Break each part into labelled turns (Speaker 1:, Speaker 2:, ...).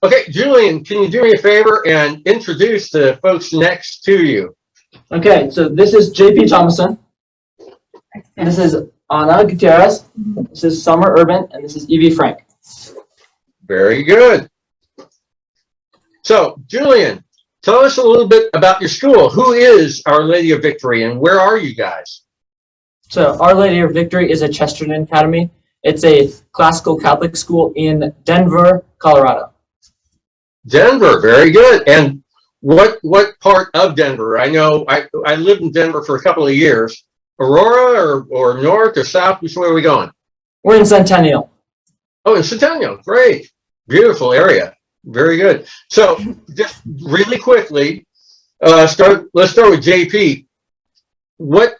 Speaker 1: Okay, Julian, can you do me a favor and introduce the folks next to you?
Speaker 2: Okay, so this is JP Thomason. This is Ana Gutierrez. This is Summer Urban, and this is Evie Frank.
Speaker 1: Very good. So, Julian, tell us a little bit about your school. Who is Our Lady of Victory, and where are you guys?
Speaker 2: So, Our Lady of Victory is a Chesterton Academy. It's a classical Catholic school in Denver, Colorado.
Speaker 1: Denver, very good. And what part of Denver? I know I lived in Denver for a couple of years. Aurora or north or south? Which way are we going?
Speaker 2: We're in Centennial.
Speaker 1: Oh, in Centennial. Great. Beautiful area. Very good. So just really quickly, let's start with JP. What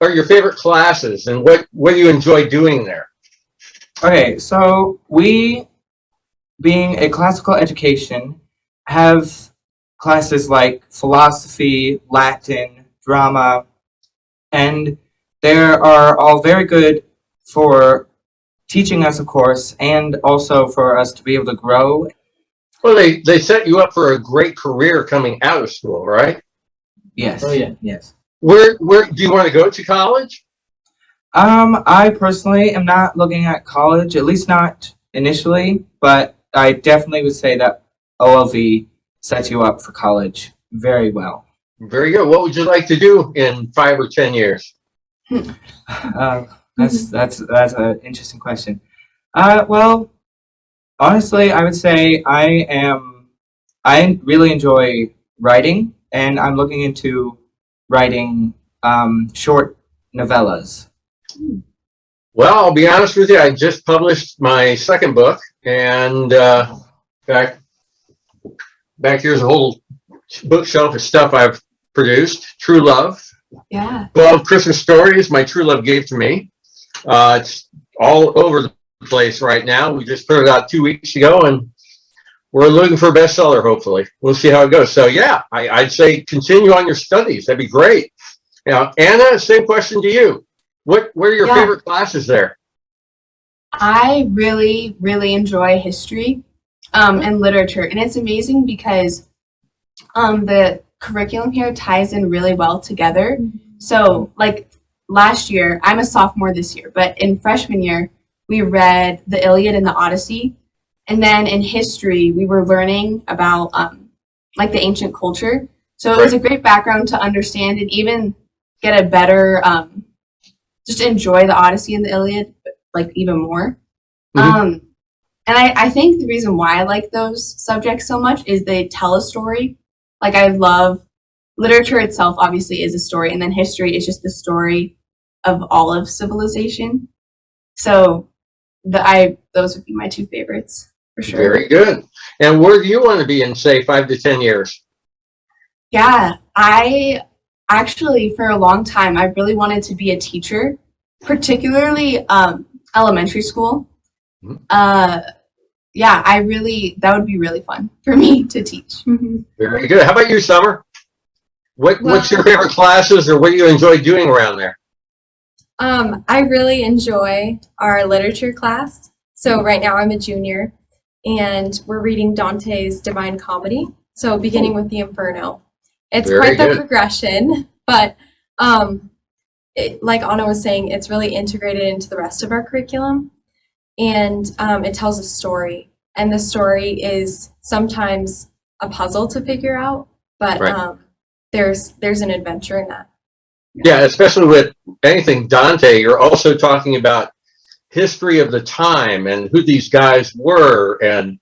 Speaker 1: are your favorite classes and what do you enjoy doing there?
Speaker 3: Okay, so we, being a classical education, have classes like philosophy, Latin, drama, and they are all very good for teaching us, of course, and also for us to be able to grow.
Speaker 1: Well, they set you up for a great career coming out of school, right?
Speaker 3: Yes.
Speaker 2: Oh, yeah.
Speaker 3: Yes.
Speaker 1: Where do you want to go to college?
Speaker 3: I personally am not looking at college, at least not initially, but I definitely would say that OLV sets you up for college very well.
Speaker 1: Very good. What would you like to do in 5 or 10 years?
Speaker 3: That's an interesting question. Well, honestly, I would say I really enjoy writing, and I'm looking into writing short novellas.
Speaker 1: Well, I'll be honest with you. I just published my second book, and in fact, back here's a whole bookshelf of stuff I've produced. True Love.
Speaker 4: Yeah.
Speaker 1: 12 Christmas stories my true love gave to me. It's all over the place right now. We just put it out 2 weeks ago, and we're looking for a bestseller, hopefully. We'll see how it goes. So, yeah, I'd say continue on your studies. That'd be great. Now, Anna, same question to you. What are your favorite classes there?
Speaker 4: I really, really enjoy history and literature. And it's amazing because the curriculum here ties in really well together. So, like last year, I'm a sophomore this year, but in freshman year, we read the Iliad and the Odyssey. And then in history, we were learning about like the ancient culture. So it was a great background to understand and even get a better, just enjoy the Odyssey and the Iliad, like even more. And I think the reason why I like those subjects so much is they tell a story. Like I love literature itself, obviously, is a story, and then history is just the story of all of civilization. So those would be my two favorites for sure.
Speaker 1: Very good. And where do you want to be in, say, 5 to 10 years?
Speaker 4: Yeah, I actually, for a long time, I really wanted to be a teacher, particularly elementary school. Yeah, that would be really fun for me to teach.
Speaker 1: Very good. How about you, Summer? What's your favorite classes, or what do you enjoy doing around there?
Speaker 5: I really enjoy our literature class. So right now I'm a junior, and we're reading Dante's Divine Comedy. So beginning with the Inferno. It's quite the progression, but like Anna was saying, it's really integrated into the rest of our curriculum. And it tells a story, and the story is sometimes a puzzle to figure out, but there's an adventure in that.
Speaker 1: Yeah, especially with anything Dante, you're also talking about history of the time and who these guys were, and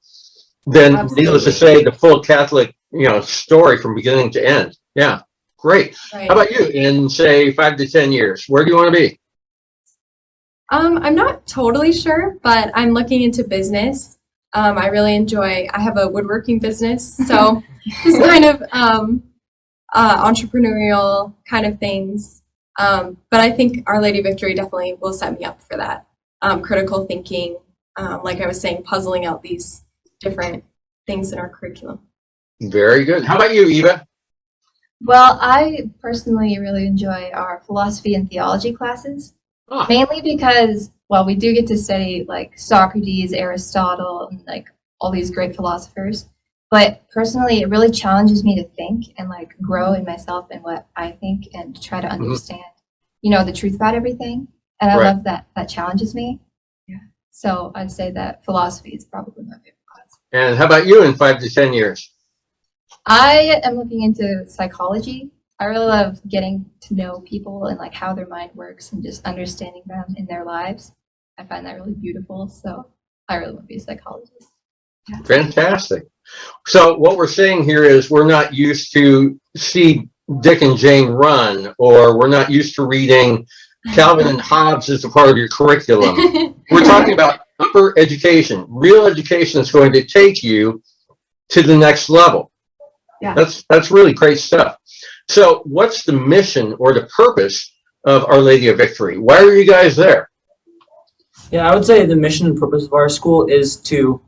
Speaker 1: then needless to say, the full Catholic, story from beginning to end. Yeah, great. How about you? In say 5 to 10 years, where do you want to be?
Speaker 5: I'm not totally sure, but I'm looking into business. I really enjoy. I have a woodworking business, so just kind of entrepreneurial kind of things. But I think Our Lady of Victory definitely will set me up for that. Critical thinking, like I was saying, puzzling out these different things in our curriculum.
Speaker 1: Very good. How about you, Eva?
Speaker 6: Well, I personally really enjoy our philosophy and theology classes, mainly because, well, we do get to study like Socrates, Aristotle, and like all these great philosophers. But personally, it really challenges me to think and like grow in myself and what I think and try to understand, the truth about everything. And I
Speaker 1: Right.
Speaker 6: love that that challenges me. Yeah. So I'd say that philosophy is probably my favorite class.
Speaker 1: And how about you in 5 to 10 years?
Speaker 6: I am looking into psychology. I really love getting to know people and like how their mind works and just understanding them in their lives. I find that really beautiful. So I really want to be a psychologist.
Speaker 1: Fantastic. So what we're saying here is we're not used to see Dick and Jane run, or we're not used to reading Calvin and Hobbes as a part of your curriculum. We're talking about upper education, real education that's going to take you to the next level.
Speaker 4: Yeah.
Speaker 1: That's really great stuff. So what's the mission or the purpose of Our Lady of Victory? Why are you guys there?
Speaker 2: Yeah, I would say the mission and purpose of our school is to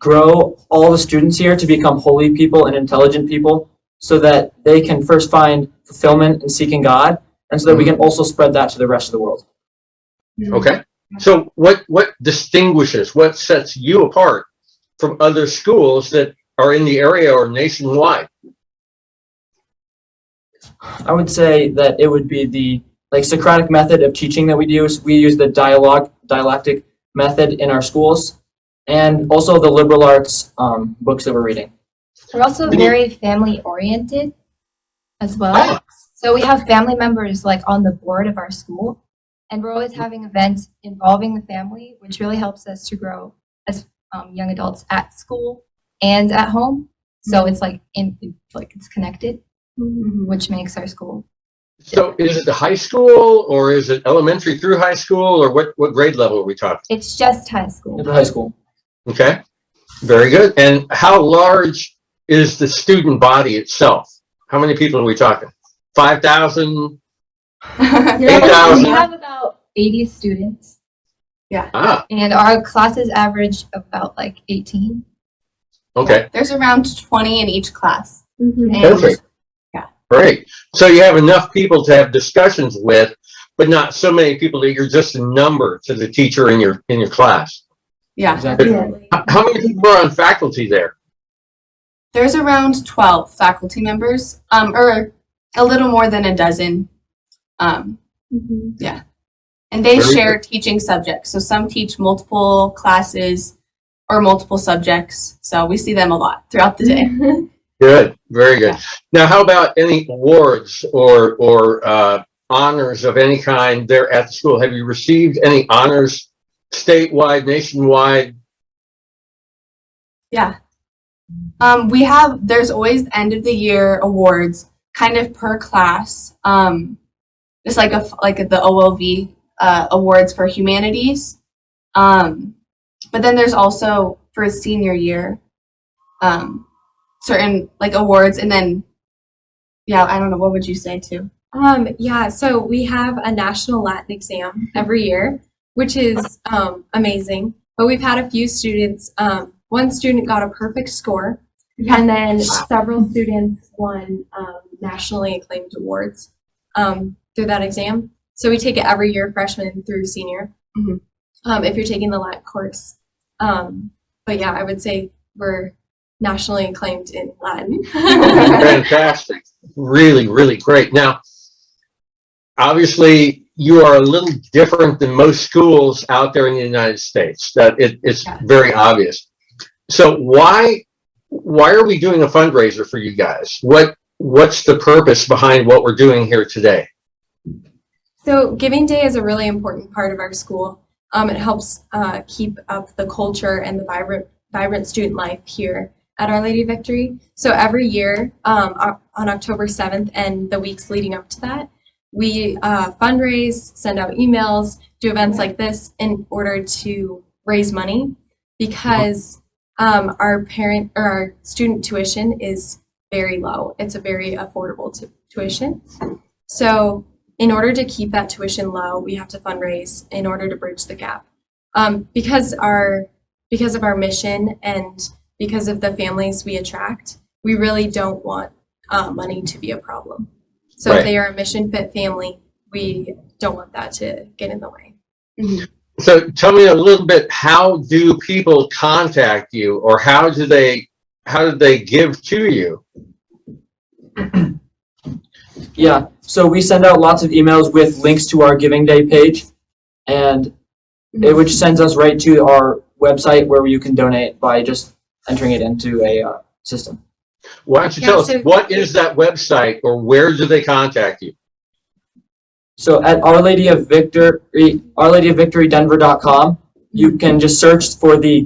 Speaker 2: grow all the students here to become holy people and intelligent people so that they can first find fulfillment in seeking God, and so that we can also spread that to the rest of the world.
Speaker 1: Okay. So what distinguishes, what sets you apart from other schools that are in the area or nationwide?
Speaker 2: I would say that it would be the Socratic method of teaching that we use. We use the dialectic method in our schools, and also the liberal arts books that we're reading.
Speaker 6: We're also very family oriented as well. So we have family members like on the board of our school, and we're always having events involving the family, which really helps us to grow as young adults at school and at home. So it's like it's connected, which makes our school.
Speaker 1: So is it the high school, or is it elementary through high school, or what grade level are we talking?
Speaker 6: It's just high school.
Speaker 2: At the high school.
Speaker 1: Okay, very good. And how large is the student body itself? How many people are we talking? 5,000?
Speaker 6: We
Speaker 1: 8,000?
Speaker 6: have about 80 students,
Speaker 1: Ah,
Speaker 6: and our classes average about like 18.
Speaker 1: okay,
Speaker 4: There's around 20 in each class.
Speaker 5: Mhm.
Speaker 4: And
Speaker 1: perfect.
Speaker 4: yeah.
Speaker 1: Great. So you have enough people to have discussions with, but not so many people that you're just a number to the teacher in your class.
Speaker 4: Yeah.
Speaker 2: Exactly.
Speaker 1: How many people are on faculty there?
Speaker 4: There's around 12 faculty members, or a little more than a dozen.
Speaker 5: Mhm.
Speaker 4: And they
Speaker 1: Very
Speaker 4: share teaching subjects. So some teach multiple classes or multiple subjects. So we see them a lot throughout the day.
Speaker 1: Good, very good. Now, how about any awards or honors of any kind there at the school? Have you received any honors statewide, nationwide?
Speaker 4: Yeah. There's always end of the year awards kind of per class. Just like the OLV awards for humanities. But then there's also for senior year, certain like awards, and then I don't know, what would you say too?
Speaker 5: So we have a national Latin exam every year, which is amazing. But we've had a few students, one student got a perfect score, and then several students won nationally acclaimed awards through that exam. So we take it every year, freshman through senior, if you're taking the Latin course. But yeah, I would say we're nationally acclaimed in Latin.
Speaker 1: Fantastic. Really, really great. Now, obviously, you are a little different than most schools out there in the United States. It's very obvious. So why are we doing a fundraiser for you guys? What's the purpose behind what we're doing here today?
Speaker 5: So Giving Day is a really important part of our school. It helps keep up the culture and the vibrant student life here at Our Lady of Victory. So every year on October 7th and the weeks leading up to that, we fundraise, send out emails, do events like this in order to raise money, because our student tuition is very low. It's a very affordable tuition. So in order to keep that tuition low, we have to fundraise in order to bridge the gap. Because of our mission and because of the families we attract, we really don't want money to be a problem. So
Speaker 1: Right.
Speaker 5: if they are a mission fit family, we don't want that to get in the way.
Speaker 1: So tell me a little bit, how do people contact you, or how do they give to you?
Speaker 2: Yeah, so we send out lots of emails with links to our Giving Day page, and which sends us right to our website where you can donate by just entering it into a system.
Speaker 1: Why don't you
Speaker 5: Yeah,
Speaker 1: tell us,
Speaker 5: so-
Speaker 1: what is that website, or where do they contact you?
Speaker 2: So at OurLadyOfVictoryDenver.com, you can just search for the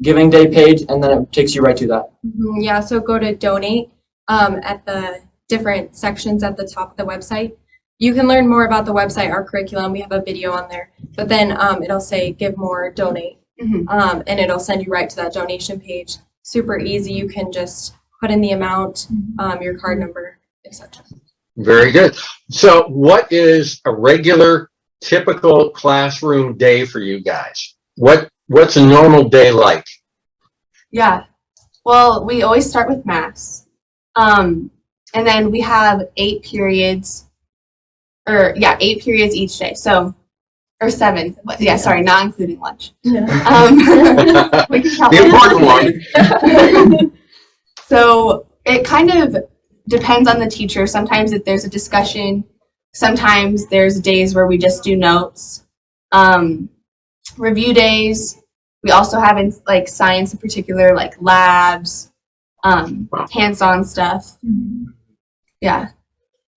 Speaker 2: Giving Day page, and then it takes you right to that.
Speaker 5: Yeah, so go to donate at the different sections at the top of the website. You can learn more about the website, our curriculum. We have a video on there, but then it'll say give more, donate, and it'll send you right to that donation page. Super easy. You can just put in the amount, your card number, etc.
Speaker 1: Very good. So what is a regular, typical classroom day for you guys? What's a normal day like?
Speaker 4: Yeah. Well, we always start with mass. And then we have 8 periods, 8 periods each day. So, or 7. Yeah, sorry, not including lunch. We can count
Speaker 1: The important one.
Speaker 4: So it kind of depends on the teacher. Sometimes if there's a discussion, sometimes there's days where we just do notes. Review days. We also have in like science in particular, like labs, hands-on stuff. Yeah.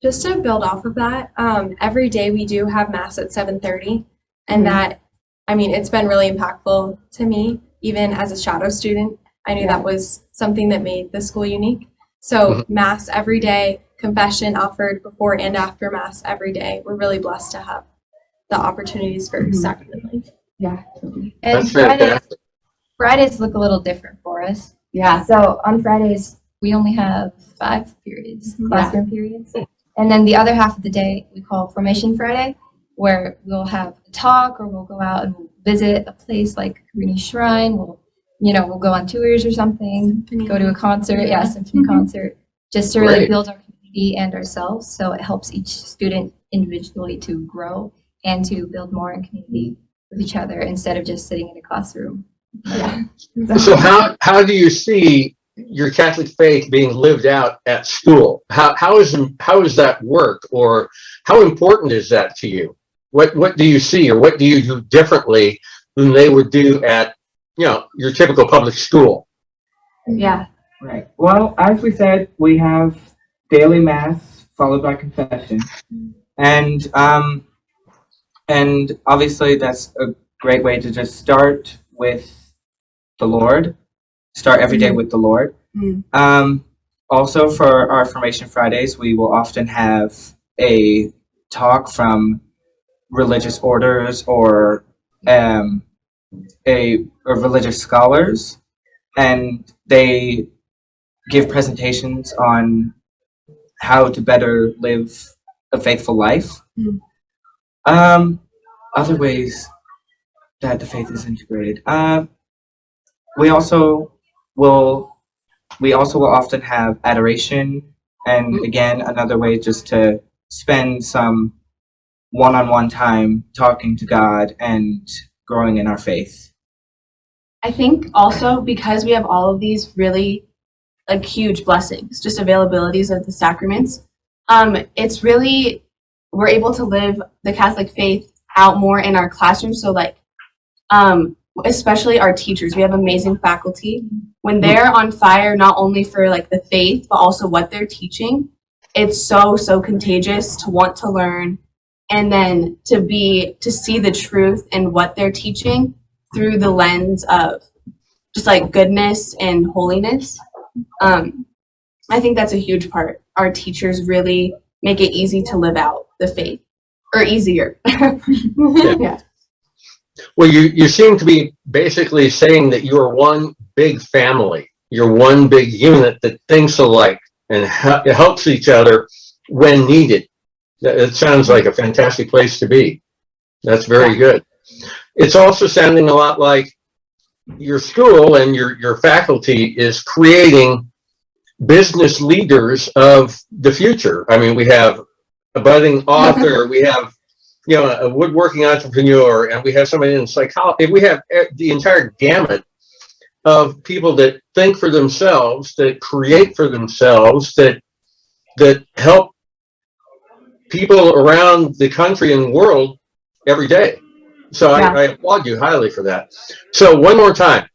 Speaker 5: Just to build off of that, every day we do have mass at 7:30, and that, I mean, it's been really impactful to me, even as a shadow student. I knew that was something that made the school unique. So mass every day, confession offered before and after mass every day. We're really blessed to have the opportunities for sacrament life.
Speaker 4: Yeah, totally.
Speaker 6: And
Speaker 1: That's fantastic.
Speaker 6: Fridays look a little different for us.
Speaker 4: Yeah.
Speaker 6: So on Fridays, we only have 5 periods, classroom periods. And then the other half of the day we call Formation Friday, where we'll have a talk, or we'll go out and visit a place like Karini Shrine. We'll go on tours or something, go to a concert, symphony concert, just to really
Speaker 1: Great.
Speaker 6: build our community and ourselves. So it helps each student individually to grow and to build more in community with each other instead of just sitting in a classroom.
Speaker 4: Yeah.
Speaker 1: So how do you see your Catholic faith being lived out at school? How does that work, or how important is that to you? What do you see, or what do you do differently than they would do at your typical public school?
Speaker 4: Yeah.
Speaker 3: Right. Well, as we said, we have daily mass followed by confession, and obviously that's a great way to just start with the Lord. Start every day with the Lord. Also, for our Formation Fridays, we will often have a talk from religious orders or religious scholars, and they give presentations on how to better live a faithful life. Other ways that the faith is integrated. We also will often have adoration, and again, another way just to spend some one-on-one time talking to God and growing in our faith.
Speaker 4: I think also because we have all of these really like huge blessings, just availabilities of the sacraments, it's really, we're able to live the Catholic faith out more in our classroom. So like, especially our teachers, we have amazing faculty. When they're on fire, not only for like the faith, but also what they're teaching, it's so contagious to want to learn, and then to see the truth in what they're teaching through the lens of just like goodness and holiness. I think that's a huge part. Our teachers really make it easy to live out the faith, or easier. Yeah.
Speaker 1: Well, you seem to be basically saying that you are one big family. You're one big unit that thinks alike and helps each other when needed. It sounds like a fantastic place to be. That's very good. It's also sounding a lot like your school and your faculty is creating business leaders of the future. I mean, we have a budding author, we have you know, a woodworking entrepreneur, and we have somebody in psychology, if we have the entire gamut of people that think for themselves, that create for themselves, that help people around the country and world every day. So
Speaker 4: Yeah.
Speaker 1: I applaud you highly for that. So one more time,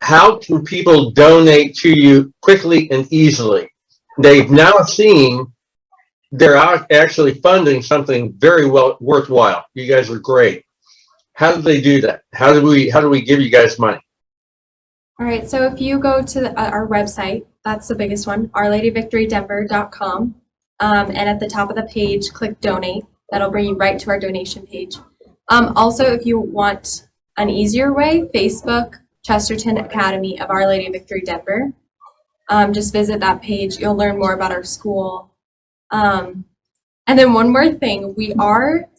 Speaker 1: how can people donate to you quickly and easily? They've now seen they're actually funding something very well worthwhile. You guys are great. How do they do that? How do we give you guys money?
Speaker 5: All right, so if you go to our website, that's the biggest one, ourladyvictorydenver.com, and at the top of the page, click donate. That'll bring you right to our donation page. Also, if you want an easier way, Facebook, Chesterton Academy of Our Lady of Victory Denver. Just visit that page. You'll learn more about our school. And then one more thing, we are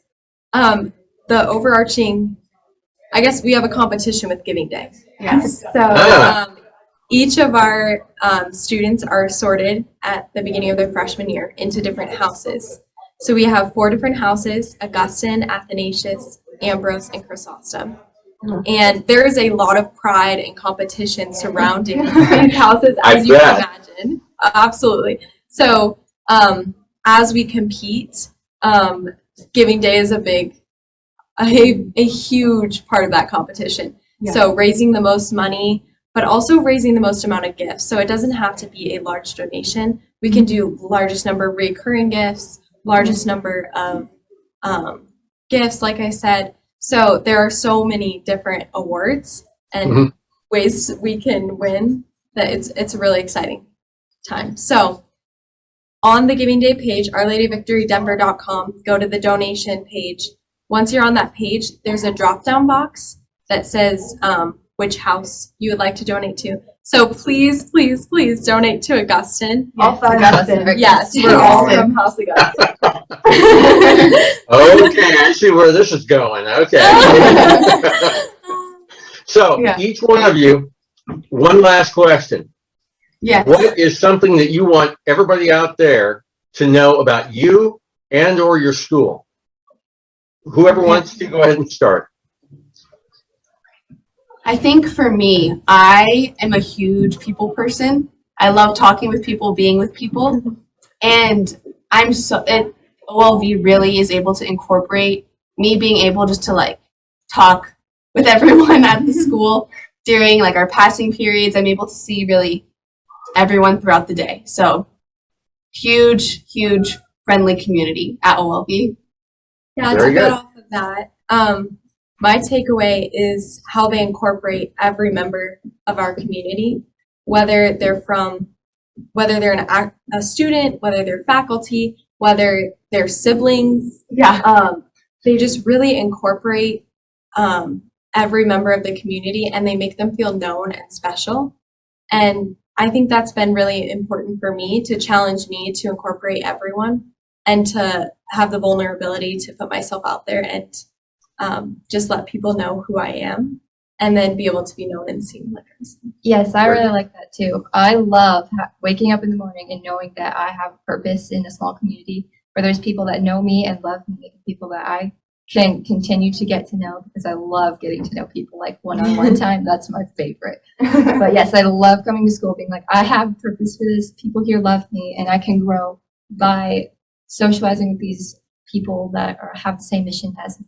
Speaker 5: the overarching, I guess we have a competition with Giving Day.
Speaker 4: Yes.
Speaker 5: So each of our students are sorted at the beginning of their freshman year into different houses. So we have 4 different houses: Augustine, Athanasius, Ambrose, and Chrysostom. And there is a lot of pride and competition surrounding these houses, as you can imagine. Absolutely. So as we compete, Giving Day is a huge part of that competition.
Speaker 4: Yeah.
Speaker 5: So raising the most money, but also raising the most amount of gifts. So it doesn't have to be a large donation. We can do largest number of recurring gifts, largest number of gifts, like I said. So there are so many different awards and ways we can win that it's a really exciting time. So on the Giving Day page, ourladyvictorydenver.com, go to the donation page. Once you're on that page, there's a drop-down box that says which house you would like to donate to. So please, please, please donate to Augustine.
Speaker 4: Yes, Augustine.
Speaker 5: Yes, we're all from House Augustine.
Speaker 1: Okay, I see where this is going. Okay. So each one of you, one last question.
Speaker 4: Yes.
Speaker 1: What is something that you want everybody out there to know about you and or your school? Whoever wants to go ahead and start.
Speaker 4: I think for me, I am a huge people person. I love talking with people, being with people, and OLV really is able to incorporate me being able just to like talk with everyone at the school during like our passing periods. I'm able to see really everyone throughout the day. So huge friendly community at OLV.
Speaker 5: Yeah, to go off of that, my takeaway is how they incorporate every member of our community, whether they're a student, whether they're faculty, whether they're siblings. They just really incorporate every member of the community, and they make them feel known and special. And I think that's been really important for me, to challenge me to incorporate everyone and to have the vulnerability to put myself out there and just let people know who I am, and then be able to be known and seen.
Speaker 6: Yes, I really like that too. I love waking up in the morning and knowing that I have a purpose in a small community where there's people that know me and love me, and people that I can continue to get to know, because I love getting to know people like one-on-one time. That's my favorite. But yes, I love coming to school being like, I have a purpose for this. People here love me, and I can grow by socializing with these people that have the same mission as me.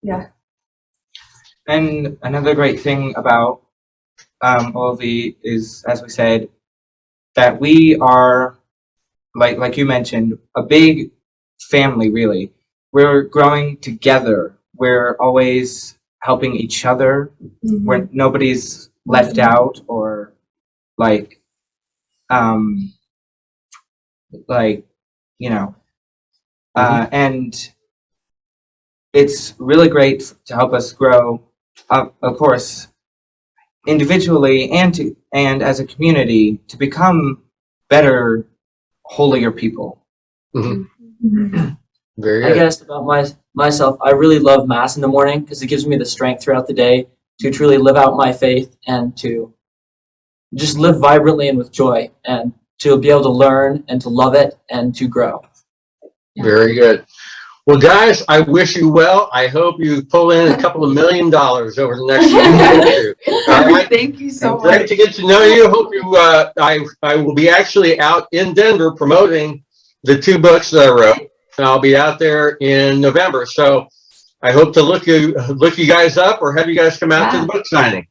Speaker 4: Yeah.
Speaker 3: And another great thing about OLV is, as we said, that we are, like you mentioned, a big family, really. We're growing together. We're always helping each other. Where nobody's left out or and it's really great to help us grow, of course, individually and as a community, to become better, holier people.
Speaker 1: Very
Speaker 2: I
Speaker 1: good.
Speaker 2: guess about myself, I really love Mass in the morning because it gives me the strength throughout the day to truly live out my faith and to just live vibrantly and with joy, and to be able to learn and to love it and to grow.
Speaker 1: Very good. Well, guys, I wish you well. I hope you pull in a couple of $1 million over the next year or two. All right.
Speaker 7: Thank you so
Speaker 1: Great
Speaker 7: much.
Speaker 1: to get to know you. Hope you. I will be actually out in Denver promoting the 2 books that I wrote. And I'll be out there in November. So I hope to look you guys up or have you guys come out to the book signing.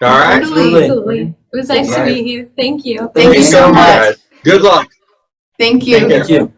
Speaker 1: All right.
Speaker 2: Absolutely.
Speaker 5: Absolutely. It was nice to
Speaker 1: Right.
Speaker 5: meet you. Thank you.
Speaker 7: Thank you so
Speaker 1: All
Speaker 7: much.
Speaker 1: right. Good luck.
Speaker 7: Thank you.
Speaker 1: Take care.
Speaker 2: Thank you.